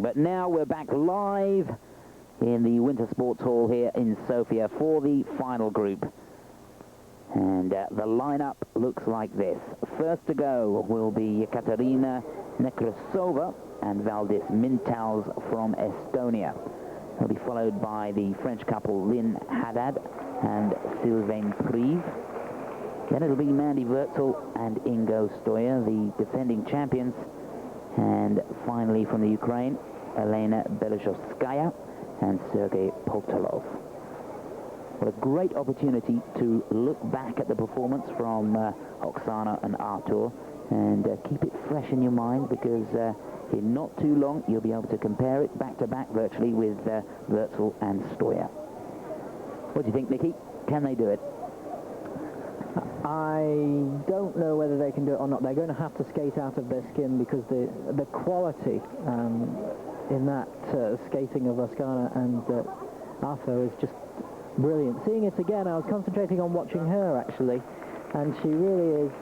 But now we're back live in the Winter Sports Hall here in Sofia for the final group. And the lineup looks like this. First to go will be Katarina Nekrasova and Valdis Mintals from Estonia. They'll be followed by the French couple Lynn Haddad and Sylvain Prive. Then it'll be Mandy Wurzel and Ingo Stoya, the defending champions. And finally from the Ukraine, Elena Belozhovskaya and Sergei Poltolov. What a great opportunity to look back at the performance from Oksana and Artur and keep it fresh in your mind, because in not too long you'll be able to compare it back to back virtually with Wurzel and Stoya. What do you think, Nicky? Can they do it? I don't know whether they can do it or not. They're going to have to skate out of their skin, because the quality in that skating of Oksana and Artur is just brilliant. Seeing it again, I was concentrating on watching her actually, and she really is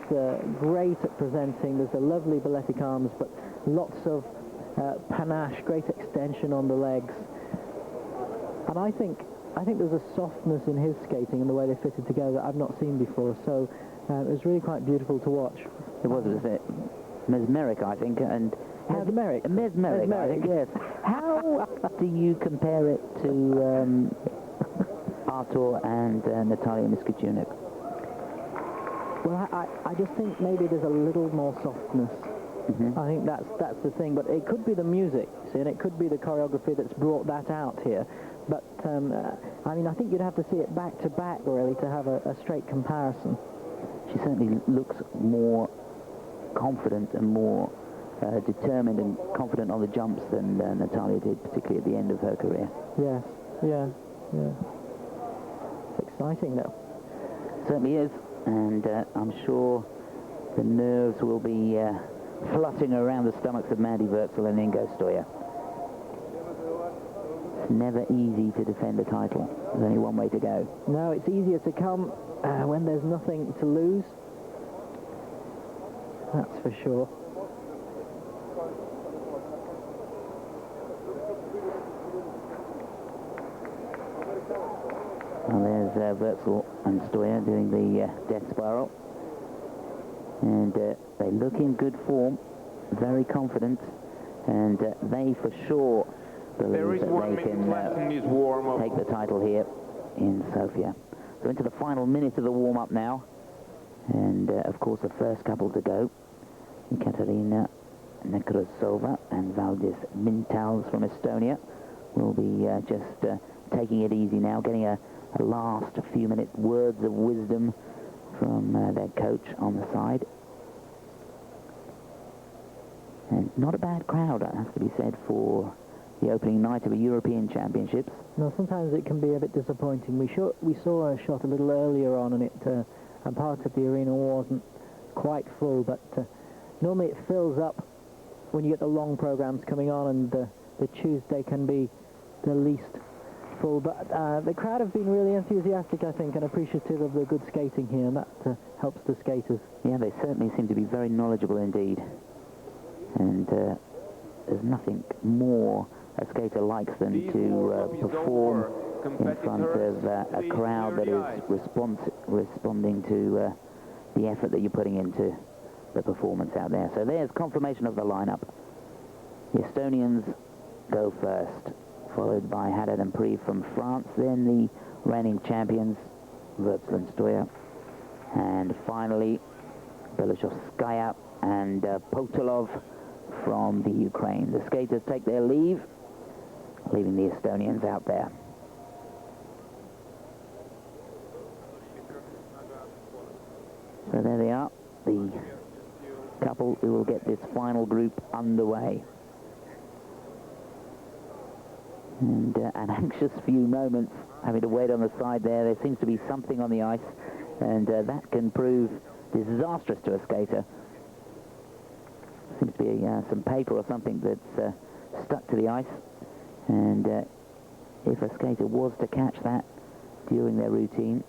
great at presenting. There's a lovely balletic arms, but lots of panache, great extension on the legs. And I think there's a softness in his skating and the way they fitted together that I've not seen before. So it was really quite beautiful to watch. It was mesmeric, I think, and mesmeric, I think, yes. How do you compare it to Artur and Natalia Miskitunik? Well, I just think maybe there's a little more softness. I think that's the thing, but it could be the music, see, and it could be the choreography that's brought that out here. But I mean, I think you'd have to see it back to back really to have a straight comparison. She certainly looks more confident and more determined and confident on the jumps than Natalia did, particularly at the end of her career. Yes, yeah. Exciting though. Certainly is, and I'm sure the nerves will be fluttering around the stomachs of Mandy Wurzel and Ingo Stoya. It's never easy to defend a title. There's only one way to go. No, it's easier to come when there's nothing to lose. That's for sure. Well, there's Wurzel and Stoya doing the death spiral. And they look in good form, very confident, and they for sure believe that they can take the title here in Sofia. So into the final minute of the warm-up now, and of course the first couple to go, Katarina Nekrasova and Valdis Mintals from Estonia, will be just taking it easy now, getting a last few minute words of wisdom from their coach on the side. And not a bad crowd, that has to be said, for the opening night of a European Championships. No, sometimes it can be a bit disappointing. We saw a shot a little earlier on, and and part of the arena wasn't quite full, but normally it fills up when you get the long programs coming on, and the Tuesday can be the least full. But the crowd have been really enthusiastic, I think, and appreciative of the good skating here, and that helps the skaters. Yeah, they certainly seem to be very knowledgeable indeed. And there's nothing more a skater likes than to perform in front of a crowd that is responding to the effort that you're putting into the performance out there. So there's confirmation of the lineup. The Estonians go first, followed by Haddad and Prive from France, then the reigning champions, Wurzel and Stoya, and finally Belozhovskaya and Poltolov from the Ukraine. The skaters take their leave, leaving the Estonians out there. So there they are, the couple who will get this final group underway. And an anxious few moments, having to wait on the side there. There seems to be something on the ice, and that can prove disastrous to a skater. Seems to be some paper or something that's stuck to the ice, and if a skater was to catch that during their routine,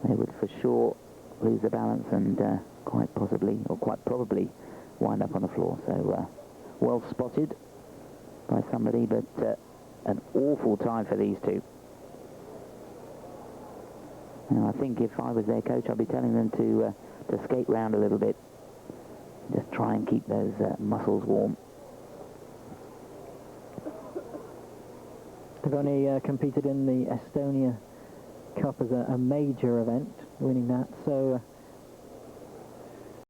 they would for sure lose the balance and quite possibly, or quite probably, wind up on the floor. So well spotted by somebody, but an awful time for these two. And I think if I was their coach, I'd be telling them to skate round a little bit. Just try and keep those muscles warm. They've only competed in the Estonia Cup as a major event, winning that, so